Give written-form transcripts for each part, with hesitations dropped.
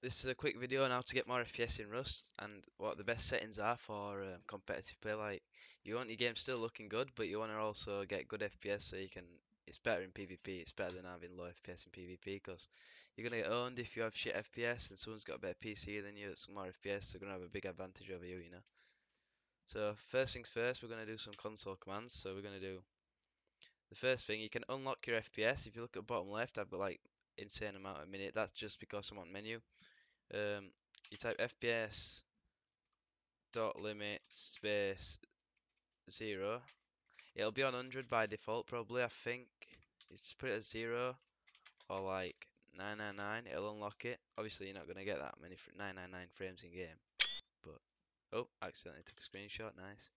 This is a quick video on how to get more FPS in Rust and what the best settings are for competitive play. Like, you want your game still looking good, but you want to also get good FPS so you can. It's better in PvP. It's better than having low FPS in PvP because you're gonna get owned if you have shit FPS and someone's got a better PC than you, some more FPS. They're gonna have a big advantage over you, you know. So first things first, we're gonna do some console commands. So we're gonna do the first thing. You can unlock your FPS. If you look at the bottom left, I've got like insane amount a minute. That's just because I'm on menu. You type FPS dot limit space 0. It'll be on 100 by default probably. I think you just put it as 0 or like 999. It'll unlock it. Obviously you're not gonna get that many 999 frames in game, but oh, accidentally took a screenshot. Nice.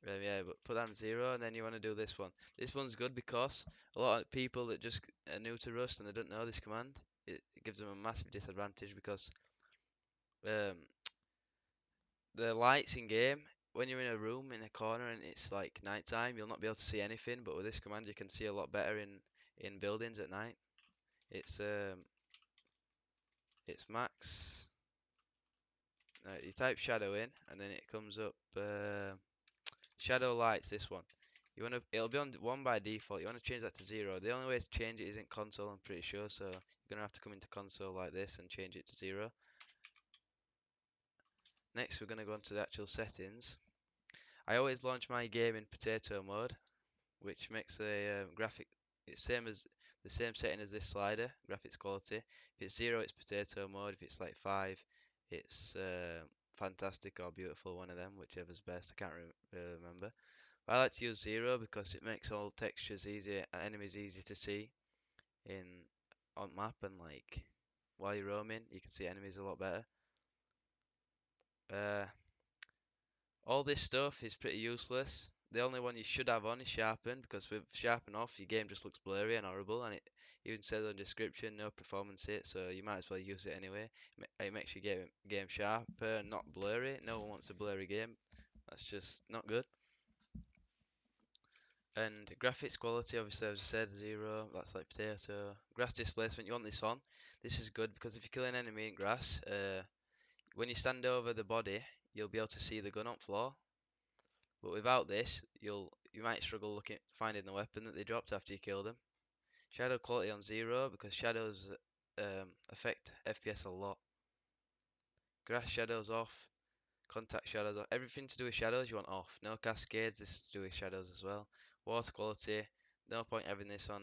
Yeah, but put that on 0 and then you want to do this one. This one's good because a lot of people that just are new to Rust and they don't know this command, it gives them a massive disadvantage because um, the lights in game, when you're in a room in a corner and it's like night time, you'll not be able to see anything. But with this command, you can see a lot better in buildings at night. It's um, it's max. You type shadow in, and then it comes up shadow lights. This one, it'll be on one by default. You wanna change that to 0. The only way to change it is in console, I'm pretty sure. So you're gonna have to come into console like this and change it to 0. Next, we're gonna go into the actual settings. I always launch my game in potato mode, which makes a graphic. It's same as the same setting as this slider, graphics quality. If it's 0, it's potato mode. If it's like 5, it's fantastic or beautiful. One of them, whichever's best. I can't really remember. But I like to use 0 because it makes all textures easier and enemies easy to see in on map, and like while you're roaming, you can see enemies a lot better. Uh, All this stuff is pretty useless. The only one you should have on is sharpen, because with sharpen off, your game just looks blurry and horrible, and it even says on the description no performance hit, so you might as well use it anyway. It makes your game sharper, not blurry. No one wants a blurry game. That's just not good. And graphics quality, obviously, as I said, 0. That's like potato. Grass displacement, you want this on. This is good because if you kill an enemy in grass, when you stand over the body, you'll be able to see the gun on floor. But without this, you might struggle looking finding the weapon that they dropped after you kill them. Shadow quality on 0 because shadows affect FPS a lot. Grass shadows off, contact shadows off. Everything to do with shadows you want off. No cascades, this is to do with shadows as well. Water quality, no point having this on.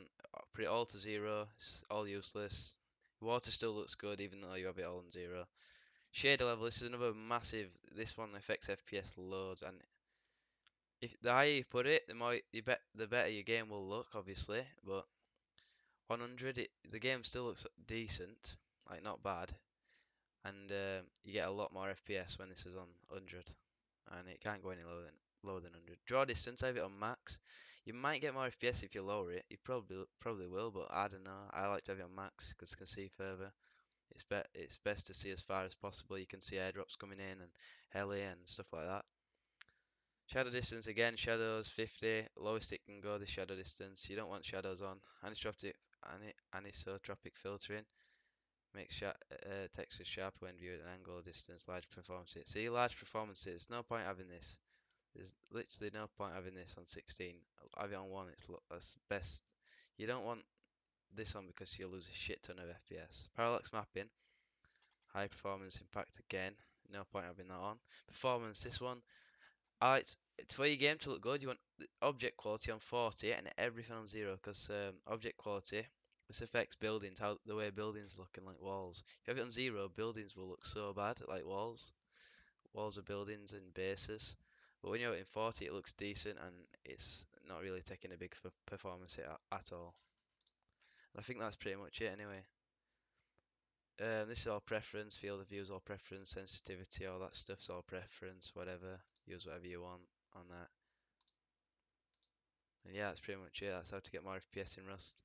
Put it all to 0, it's all useless. Water still looks good even though you have it all on 0. Shader level, this is another massive, this one affects FPS loads, and if the higher you put it, the better your game will look, obviously. But 100, the game still looks decent, like not bad, and you get a lot more FPS when this is on 100, and it can't go any lower than 100. Draw distance, I have it on max. You might get more FPS if you lower it. You probably will, but I don't know. I like to have it on max because I can see further. It's best to see as far as possible. You can see airdrops coming in and heli and stuff like that. Shadow distance again, shadows 50, lowest it can go, the shadow distance. You don't want shadows on. Anisotropic filtering makes textures sharper when viewed at an angle, distance, large performance hit. See, large performance hits, no point having this. There's literally no point having this on 16. Have it on 1, that's best. You don't want this on because you'll lose a shit ton of FPS. Parallax mapping, high performance impact again, no point having that on. Performance, this one, it's for your game to look good. You want the object quality on 40 and everything on 0 because object quality, this affects buildings, how the way buildings look and like walls. If you have it on 0, buildings will look so bad like walls. Walls are buildings and bases. But when you have it in 40, it looks decent and it's not really taking a big performance hit at all. And I think that's pretty much it anyway. This is all preference, field of view is all preference, sensitivity, all that stuff's all preference, whatever. Use whatever you want on that. And yeah, that's pretty much it. That's how to get more FPS in Rust.